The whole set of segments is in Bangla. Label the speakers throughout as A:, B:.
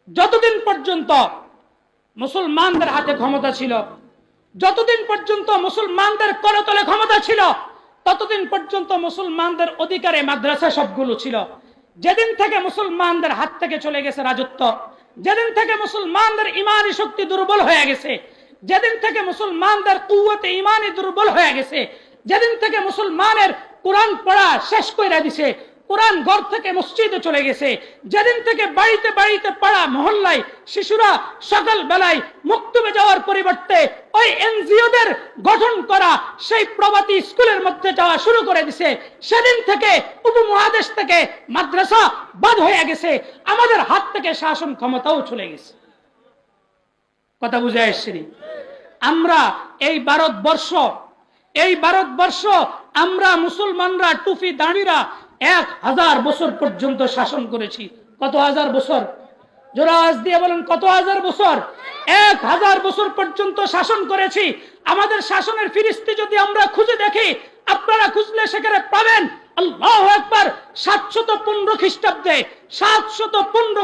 A: যতদিন পর্যন্ত মুসলমানদের হাতে ক্ষমতা ছিল, যতদিন পর্যন্ত মুসলমানদের করতলে ক্ষমতা ছিল, ততদিন পর্যন্ত মুসলমানদের অধিকারে মাদ্রাসা সবগুলো ছিল। যেদিন থেকে মুসলমানদের হাত থেকে চলে গেছে রাজত্ব, যেদিন থেকে মুসলমানদের ইমানি শক্তি দুর্বল হয়ে গেছে, যেদিন থেকে মুসলমানদের কুওয়াতে ইমানি দুর্বল হয়ে গেছে, যেদিন থেকে মুসলমানের কোরআন পড়া শেষ করে দিছে, কোরআন ঘর থেকে মসজিদে চলে গেছে, যেদিন থেকে বাড়িতে বাড়িতে পাড়া মহল্লায় শিশুরা সকাল বেলায় মক্তবে যাওয়ার পরিবর্তে ওই এনজিওদের গঠন করা সেই প্রভাতী স্কুলের মধ্যে যাওয়া শুরু করে দিছে, সেদিন থেকে উপমহাদেশ থেকে মাদ্রাসা বাদ হয়ে গেছে, আমাদের হাত থেকে শাসন ক্ষমতাও চলে গেছে। কথা বুঝে আসছে? আমরা এই ভারতবর্ষ আমরা মুসলমানরা টুপি দাঁড়িরা 1000 বছর পর্যন্ত শাসন করেছি। কত হাজার বছর? জোরে আওয়াজ দিয়ে বলেন, কত হাজার বছর? 1000 বছর পর্যন্ত শাসন করেছি। আমাদের শাসনের ফিরিস্তি যদি আমরা খুঁজে দেখি, আপনারা খুঁজলে সেখানে পাবেন আল্লাহু আকবার 715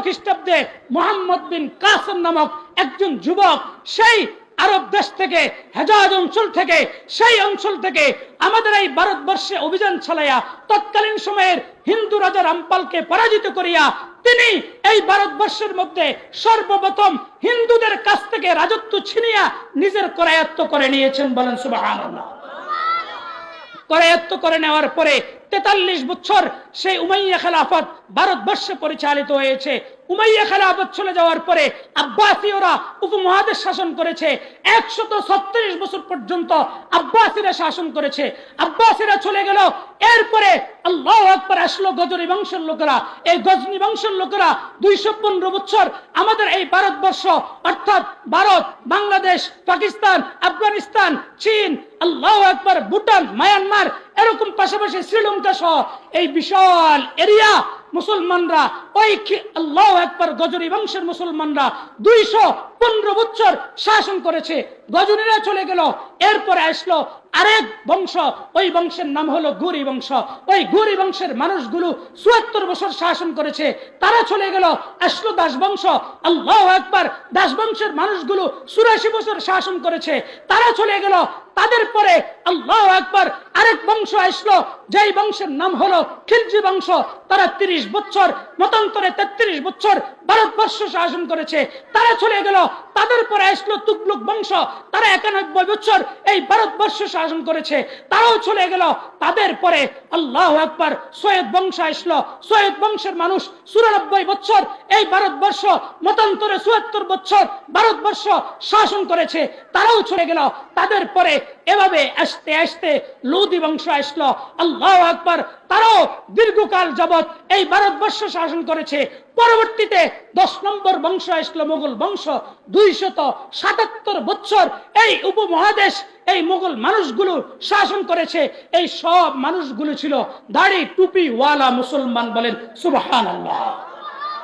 A: খ্রিস্টাব্দে মুহাম্মদ বিন কাসিম নামক একজন যুবক সেই আরব দেশ থেকে, হেজাজ অঞ্চল থেকে, সেই অঞ্চল থেকে আমাদের এই ভারতবর্ষে অভিযান চালাইয়া তৎকালীন সময়ের হিন্দু রাজা রামপালকে পরাজিত করিয়া তিনি এই ভারতবর্ষের মধ্যে সর্বপ্রথম হিন্দুদের কাছ থেকে রাজত্ব ছিনিয়া নিজের করায়ত্ত করে নিয়েছেন। বলেন সুবহানাল্লাহ। করায়ত্ত করে নেওয়ার পরে 43 বছর সেই উমাইয়া খেলাফত ভারতবর্ষে পরিচালিত হয়েছে। উমাইয়া খেলাফত চলে যাওয়ার পরে আব্বাসীয়রা উপমহাদেশ শাসন করেছে। 136 বছর পর্যন্ত আব্বাসীরা শাসন করেছে। আব্বাসীরা চলে গেল, এরপরে আল্লাহু আকবার আসলো গজনী বংশের লোকেরা। এই গজনী বংশের লোকেরা 215 বছর আমাদের এই ভারতবর্ষ অর্থাৎ ভারত, বাংলাদেশ, পাকিস্তান, আফগানিস্তান, চীন, আল্লাহু আকবার, ভুটান, মায়ানমার, এরকম পাশাপাশি শ্রীলঙ্কা সহ এই বিশাল এরিয়া মুসলমানরা ওই আল্লাহু আকবার গজনী বংশের মুসলমানরা 215 বছর শাসন করেছে। গজনীরা চলে গেল, এরপরে আসলো আরেক বংশ, ওই বংশের নাম হলো গুরি বংশ। ওই গুরি বংশের মানুষগুলো 74 বছর শাসন করেছে, তারা চলে গেল। আসলো দাস বংশ, আল্লাহু আকবার, দাস বংশের মানুষগুলো 84 বছর শাসন করেছে, তারা চলে গেল। তাদের পরে আল্লাহু আকবার আরেক বংশ আসলো, যেই বংশের নাম হলো খিলজি বংশ। তারা 30 বছর, মতান্তরে 33 বছর ভারতবর্ষ শাসন করেছে, তারা চলে গেল। তাদের পরে আসলো তুগলক বংশ, তারা 91 বছর এই ভারতবর্ষ শাসন করেছে, তারাও চলে গেল। তাদের পরে আল্লাহু আকবার সৈয়দ বংশ আসলো, সৈয়দ বংশের মানুষ 94 বছর এই ভারতবর্ষ, মতান্তরে 74 বছর ভারতবর্ষ শাসন করেছে, তারাও চলে গেল। তাদের পরে এভাবে আসতে আসতে লোদি বংশ আসলো, আল্লাহু আকবার, তারাও দীর্ঘকাল যাবৎ এই ভারতবর্ষ শাসন করেছে। পরবর্তীতে 10 নম্বর বংশ আসলো মোগল বংশ, 277 বছর এই উপমহাদেশ এই মোগল মানুষগুলো শাসন করেছে। এই সব মানুষগুলো ছিল দাড়ি টুপি ওয়ালা মুসলমান। বলেন সুবহানাল্লাহ।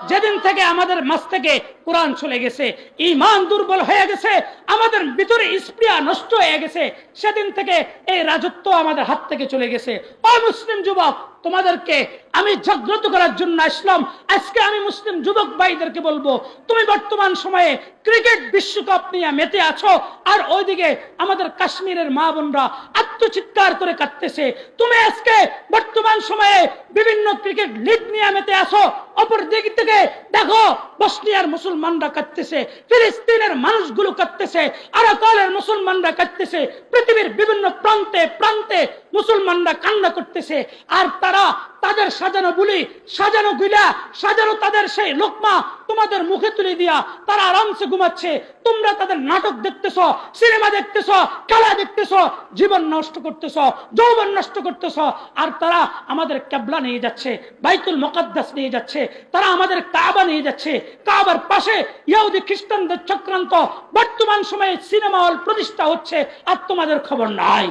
A: যেদিন থেকে আমাদের মাঝ থেকে কোরআন চলে গেছে, ঈমান দুর্বল হয়ে গেছে, আমাদের ভিতরে স্পৃহা নষ্ট হয়ে গেছে, সেদিন থেকে এই রাজত্ব আমাদের হাত থেকে চলে গেছে। ও মুসলিম যুবক, তোমাদেরকে আমি জাগ্রত করার জন্য আসলাম। আজকে আমি মুসলিম যুবক ভাইদেরকে বলবো, তুমি বর্তমান সময়ে ক্রিকেট বিশ্বকাপ নিয়ে মেতে আছো, আর ওইদিকে আমাদের কাশ্মীরের মা বোনরা আত্মচিৎকার করে কাঁদতেছে। তুমি আজকে বর্তমান সময়ে বিভিন্ন ক্রিকেট লিগ নিয়ে মেতে আছো, অপর দিক থেকে দেখো বসনিয়ার মুসলমানরা কাঁদতেছে, ফিলিস্তিনের মানুষগুলো কাঁদতেছে, আরাকানের মুসলমানরা কাঁদতেছে, পৃথিবীর বিভিন্ন প্রান্তে প্রান্তে মুসলমানরা কান্না করতেছে। আর তারা তাদের সাজানো বুলি, সাজানো গিলা, সাজানো তাদের সেই লোকমা তোমাদের মুখে তুলে দিয়া তারা আরামসে ঘুমাচ্ছে। তোমরা তাদের নাটক দেখতেছ, সিনেমা দেখতেছ, খেলা দেখতেছ, জীবন নষ্ট করতেছ, যৌবন নষ্ট করতেছ। আর তারা আমাদের কিবলা নিয়ে যাচ্ছে, বাইতুল মুকাদ্দাস নিয়ে যাচ্ছে, তারা আমাদের কাবা নিয়ে যাচ্ছে। কাবার পাশে ইহুদি খ্রিস্টানদের চক্রান্ত, বর্তমান সময়ে সিনেমা হল প্রতিষ্ঠা হচ্ছে, আর তোমাদের খবর নাই।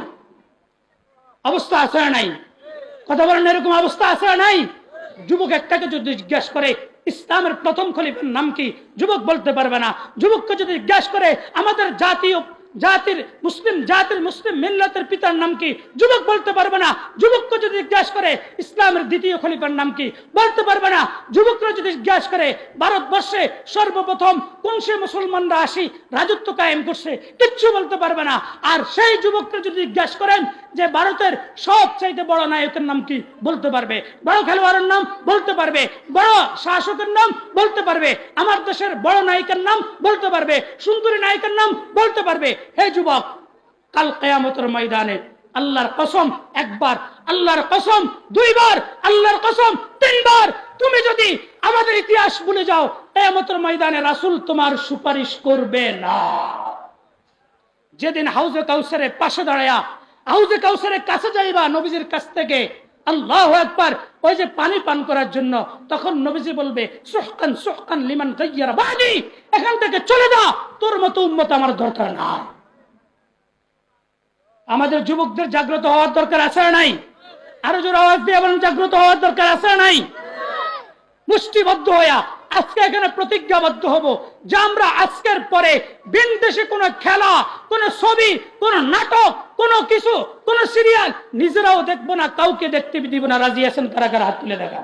A: অবস্থা আছে না নাই? কথা বলেন, এরকম অবস্থা আছে না নাই? যুবক একটাকে যদি জিজ্ঞাসা করে ইসলামের প্রথম খলিফার নাম কি, যুবক বলতে পারবে না। যুবককে যদি জিজ্ঞাসা করে আমাদের জাতীয় জাতির মুসলিম মিল্লাতের পিতার নাম কি? যুবক বলতে পারবে না। যুবককে যদি জিজ্ঞাসা করে ইসলামের দ্বিতীয় খলিফার নাম কি, বলতে পারবে না। যুবকরা যদি জিজ্ঞাসা করে ভারতবর্ষে সর্বপ্রথম কোন সে মুসলমানরা আসি রাজত্ব কায়েম করছে, কিচ্ছু বলতে পারবে না। আর সেই যুবকরা যদি জিজ্ঞাসা করেন যে ভারতের সবচাইতে বড় নায়কের নাম কি, বলতে পারবে। বড় খেলোয়াড়ের নাম বলতে পারবে, বড় শাসকের নাম বলতে পারবে, আমার দেশের বড় নায়িকার নাম বলতে পারবে, সুন্দরী নায়িকার নাম বলতে পারবে। হে যুবক, কাল কিয়ামতের ময়দানে আল্লাহর কসম একবার, আল্লাহর কসম দুইবার, আল্লাহর কসম তিনবার তুমি যদি আমাদের ইতিহাস ভুলে যাও, কিয়ামতের ময়দানে রাসূল তোমার সুপারিশ করবে না। যেদিন হাউজে কাউসারের পাশে দাঁড়ায়া হাউজে কাউসারের কাছে যাইবা নবীজির কাছ থেকে, আল্লাহু আকবার, ওই যে পানি পান করার জন্য, তখন নবীজি বলবে সুহকান সুহকান লিমান গায়্যারা বাদি, এখান থেকে চলে যা, তোর মতো উম্মত আমার দরকার না। আমাদের যুবকদের জাগ্রত হওয়ার দরকার আছে না নাই? আরো জোরে আওয়াজ দিয়ে বলেন, জাগ্রত হওয়ার দরকার আছে না নাই? মুষ্টিবদ্ধ হইয়া আজকে এখানে প্রতিজ্ঞাবদ্ধ হব যে আমরা আজকের পরে বিদেশে কোনো খেলা, কোনো ছবি, কোনো নাটক, কোনো কিছু, কোনো সিরিয়াল নিজেরাও দেখবো না, কাউকে দেখতে দিব না। রাজি আছেন কারা কারা? হাত তুলে দেখা।